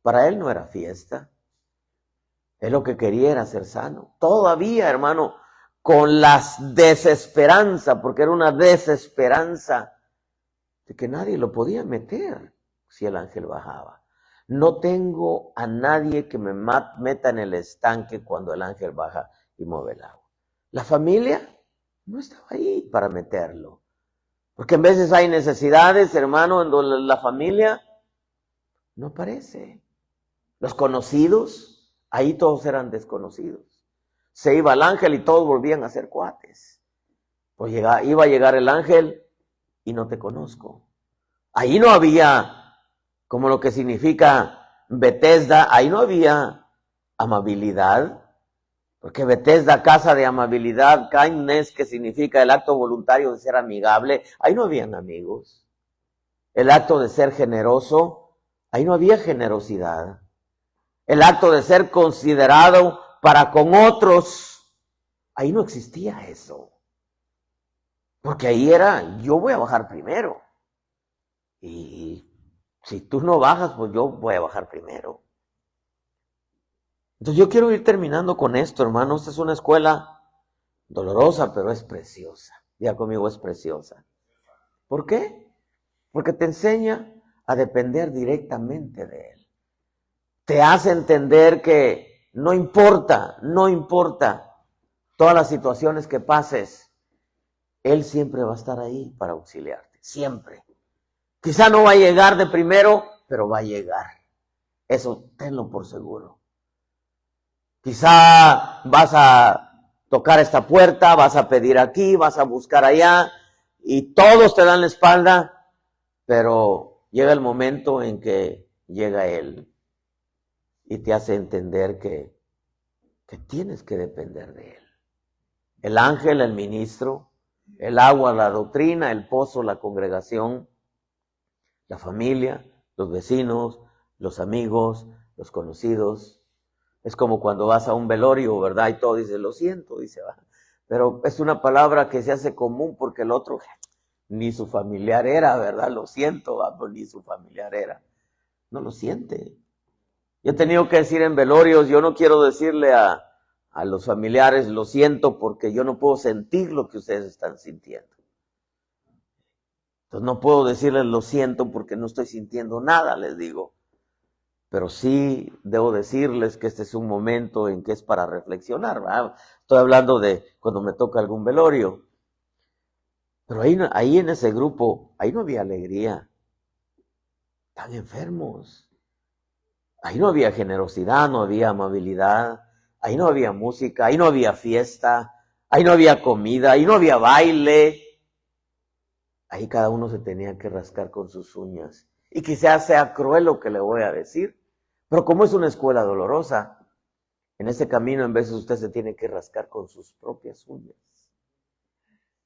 para él no era fiesta. Él lo que quería era ser sano. Todavía, hermano, con la desesperanza, porque era una desesperanza de que nadie lo podía meter si el ángel bajaba. No tengo a nadie que me meta en el estanque cuando el ángel baja y mueve el agua. La familia no estaba ahí para meterlo. Porque en veces hay necesidades, hermano, en donde la familia no aparece. Los conocidos, ahí todos eran desconocidos. Se iba el ángel y todos volvían a ser cuates. Pues iba a llegar el ángel y no te conozco. Ahí no había, como lo que significa Betesda, ahí no había amabilidad. Porque Betesda, casa de amabilidad, kindness, que significa el acto voluntario de ser amigable, ahí no habían amigos. El acto de ser generoso, ahí no había generosidad. El acto de ser considerado para con otros, ahí no existía eso. Porque ahí era, yo voy a bajar primero. Y si tú no bajas, pues yo voy a bajar primero. Entonces yo quiero ir terminando con esto, hermanos. Esta es una escuela dolorosa, pero es preciosa. Diga conmigo, es preciosa. ¿Por qué? Porque te enseña a depender directamente de Él. Te hace entender que no importa todas las situaciones que pases, Él siempre va a estar ahí para auxiliarte, siempre. Quizá no va a llegar de primero, pero va a llegar. Eso tenlo por seguro. Quizá vas a tocar esta puerta, vas a pedir aquí, vas a buscar allá, y todos te dan la espalda, pero llega el momento en que llega Él y te hace entender que tienes que depender de Él. El ángel, el ministro, el agua, la doctrina, el pozo, la congregación, la familia, los vecinos, los amigos, los conocidos. Es como cuando vas a un velorio, ¿verdad? Y todo dice, lo siento, dice, va. Pero es una palabra que se hace común porque el otro ni su familiar era, ¿verdad? Lo siento, va, pero ni su familiar era. No lo siente. Yo he tenido que decir en velorios, yo no quiero decirle a los familiares, lo siento, porque yo no puedo sentir lo que ustedes están sintiendo. Entonces no puedo decirles lo siento porque no estoy sintiendo nada, les digo. Pero sí debo decirles que este es un momento en que es para reflexionar, ¿verdad? Estoy hablando de cuando me toca algún velorio. Pero ahí en ese grupo, ahí no había alegría. Están enfermos. Ahí no había generosidad, no había amabilidad. Ahí no había música, ahí no había fiesta. Ahí no había comida, ahí no había baile. Ahí cada uno se tenía que rascar con sus uñas. Y quizás sea cruel lo que le voy a decir. Pero como es una escuela dolorosa, en ese camino en veces usted se tiene que rascar con sus propias uñas.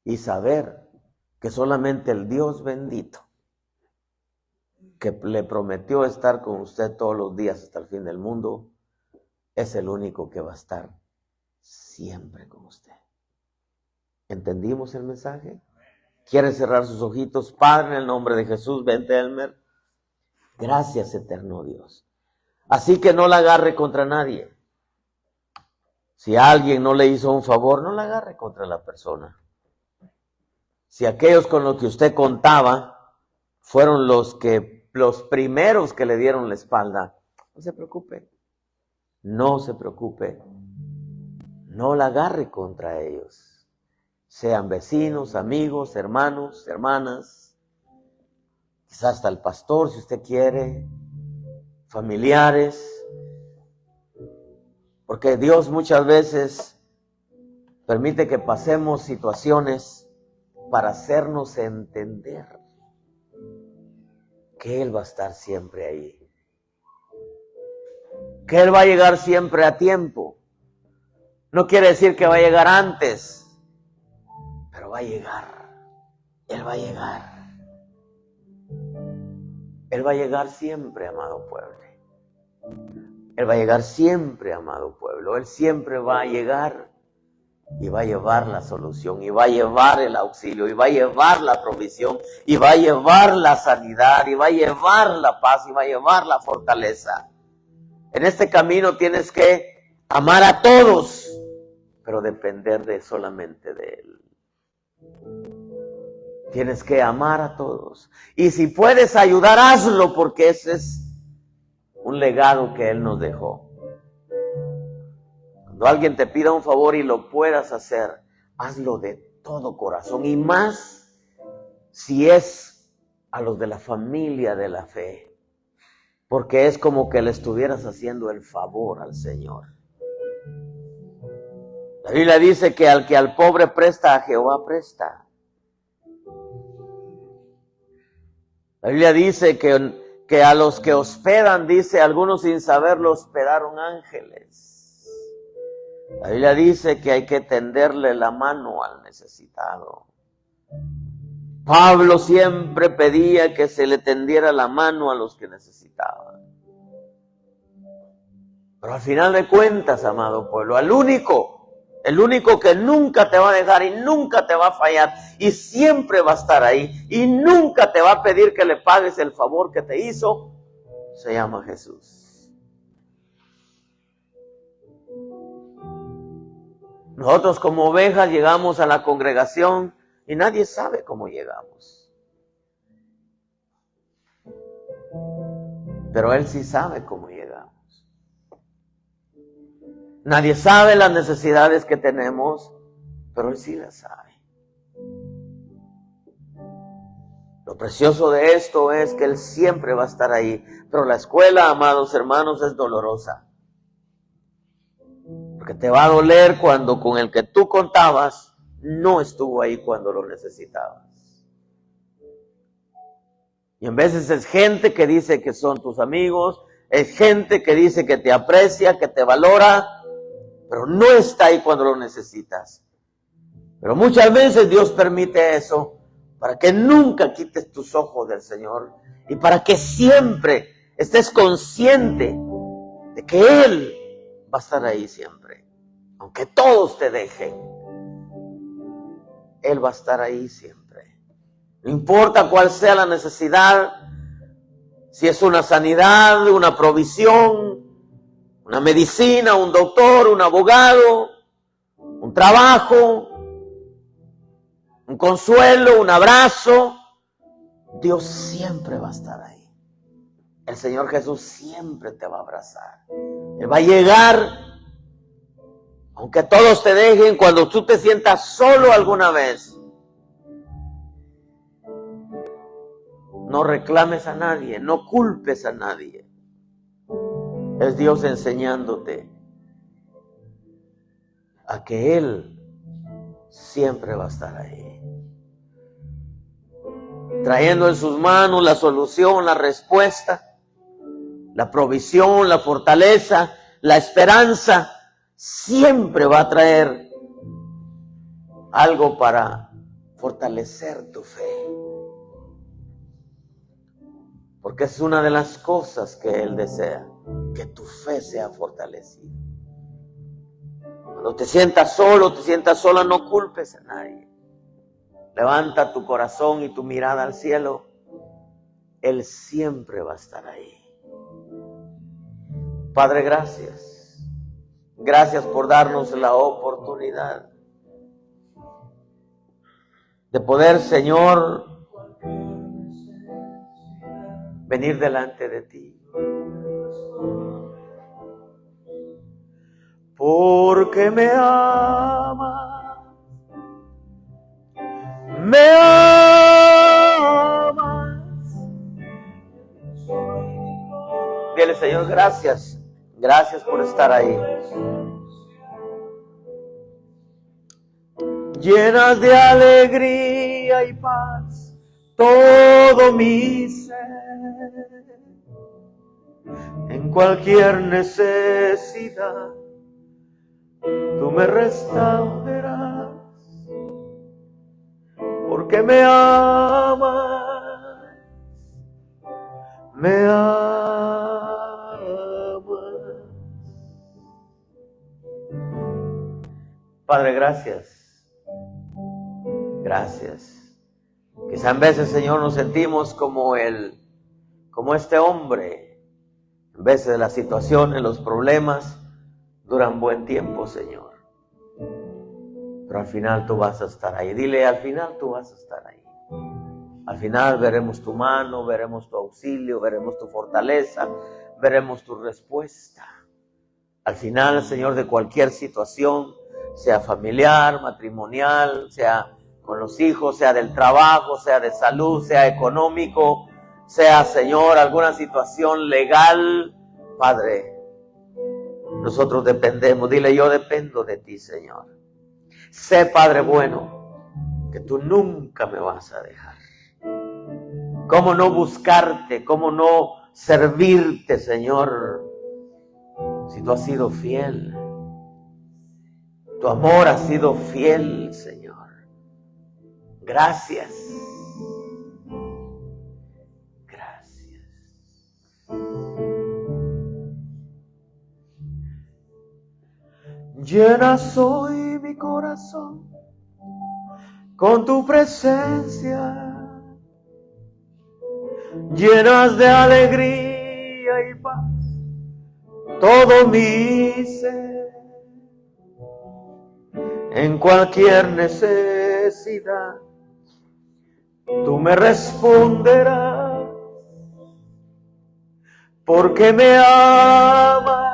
Y saber que solamente el Dios bendito, que le prometió estar con usted todos los días hasta el fin del mundo, es el único que va a estar siempre con usted. ¿Entendimos el mensaje? ¿Quiere cerrar sus ojitos? Padre, en el nombre de Jesús, vente, Elmer. Gracias, eterno Dios. Así que no la agarre contra nadie. Si alguien no le hizo un favor, no la agarre contra la persona. Si aquellos con los que usted contaba fueron los primeros que le dieron la espalda, no se preocupe. No se preocupe. No la agarre contra ellos. Sean vecinos, amigos, hermanos, hermanas, quizás hasta el pastor si usted quiere, familiares, porque Dios muchas veces permite que pasemos situaciones para hacernos entender que Él va a estar siempre ahí, que Él va a llegar siempre a tiempo. No quiere decir que va a llegar antes, pero va a llegar. Él va a llegar. Él va a llegar siempre, amado pueblo. Él va a llegar siempre, amado pueblo. Él siempre va a llegar y va a llevar la solución, y va a llevar el auxilio, y va a llevar la provisión, y va a llevar la sanidad, y va a llevar la paz, y va a llevar la fortaleza. En este camino tienes que amar a todos, pero depender solamente de Él. Tienes que amar a todos. Y si puedes ayudar, hazlo, porque ese es un legado que Él nos dejó. Cuando alguien te pida un favor y lo puedas hacer, hazlo de todo corazón, y más si es a los de la familia de la fe, porque es como que le estuvieras haciendo el favor al Señor. La Biblia dice que al pobre presta, a Jehová presta. La Biblia dice que a los que hospedan, dice, algunos sin saberlo hospedaron ángeles. La Biblia dice que hay que tenderle la mano al necesitado. Pablo siempre pedía que se le tendiera la mano a los que necesitaban. Pero al final de cuentas, amado pueblo, el único que nunca te va a dejar y nunca te va a fallar y siempre va a estar ahí y nunca te va a pedir que le pagues el favor que te hizo, se llama Jesús. Nosotros como ovejas llegamos a la congregación y nadie sabe cómo llegamos. Pero Él sí sabe cómo llegamos. Nadie sabe las necesidades que tenemos, pero Él sí las sabe. Lo precioso de esto es que Él siempre va a estar ahí. Pero la escuela, amados hermanos, es dolorosa. Porque te va a doler cuando con el que tú contabas no estuvo ahí cuando lo necesitabas. Y en veces es gente que dice que son tus amigos, es gente que dice que te aprecia, que te valora, pero no está ahí cuando lo necesitas. Pero muchas veces Dios permite eso para que nunca quites tus ojos del Señor y para que siempre estés consciente de que Él va a estar ahí siempre. Aunque todos te dejen, Él va a estar ahí siempre. No importa cuál sea la necesidad, si es una sanidad, una provisión, una medicina, un doctor, un abogado, un trabajo, un consuelo, un abrazo, Dios siempre va a estar ahí. El Señor Jesús siempre te va a abrazar. Él va a llegar, aunque todos te dejen, cuando tú te sientas solo alguna vez. No reclames a nadie, no culpes a nadie. Es Dios enseñándote a que Él siempre va a estar ahí, trayendo en sus manos la solución, la respuesta, la provisión, la fortaleza, la esperanza. Siempre va a traer algo para fortalecer tu fe. Porque es una de las cosas que Él desea, que tu fe sea fortalecida. Cuando te sientas solo, te sientas sola, no culpes a nadie. Levanta tu corazón y tu mirada al cielo. Él siempre va a estar ahí. Padre, gracias. Gracias por darnos la oportunidad de poder, Señor, venir delante de ti. Porque me amas, me amas. Dile, Señor, gracias. Gracias por estar ahí. Llenas de alegría y paz todo mi ser. En cualquier necesidad tú me restaurarás. Porque me amas, me amas. gracias. Gracias. Quizá en veces, Señor, nos sentimos como este hombre. En veces las situaciones, los problemas duran buen tiempo, Señor. Pero al final tú vas a estar ahí. Dile, al final tú vas a estar ahí. Al final veremos tu mano, veremos tu auxilio, veremos tu fortaleza, veremos tu respuesta. Al final, Señor, de cualquier situación, sea familiar, matrimonial, sea con los hijos, sea del trabajo, sea de salud, sea económico, sea, Señor, alguna situación legal, Padre, nosotros dependemos. Dile, yo dependo de ti, Señor. Sé, Padre bueno, que tú nunca me vas a dejar. ¿Cómo no buscarte? ¿Cómo no servirte, Señor? Si tú has sido fiel. Tu amor ha sido fiel, Señor. Gracias. Gracias. Llenas hoy mi corazón con tu presencia. Llenas de alegría y paz todo mi ser. En cualquier necesidad tú me responderás, porque me amas,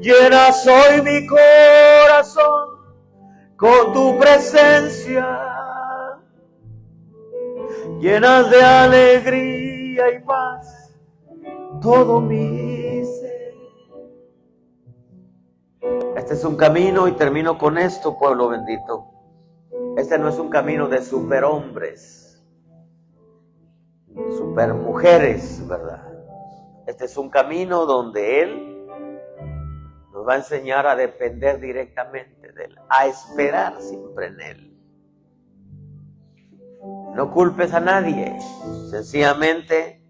llenas hoy mi corazón con tu presencia, llenas de alegría y paz todo mi ser. Este es un camino, y termino con esto, pueblo bendito. Este no es un camino de superhombres, supermujeres, ¿verdad? Este es un camino donde Él nos va a enseñar a depender directamente de Él, a esperar siempre en Él. No culpes a nadie, sencillamente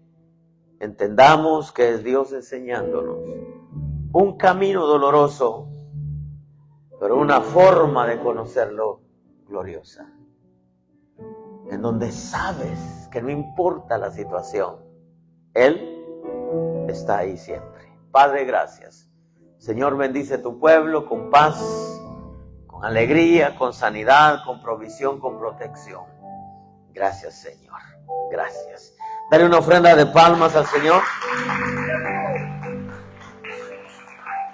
entendamos que es Dios enseñándonos un camino doloroso, pero una forma de conocerlo gloriosa, en donde sabes que no importa la situación, Él está ahí siempre. Padre, gracias. Señor, bendice tu pueblo con paz, con alegría, con sanidad, con provisión, con protección. Gracias, Señor. Gracias. Dale una ofrenda de palmas al Señor.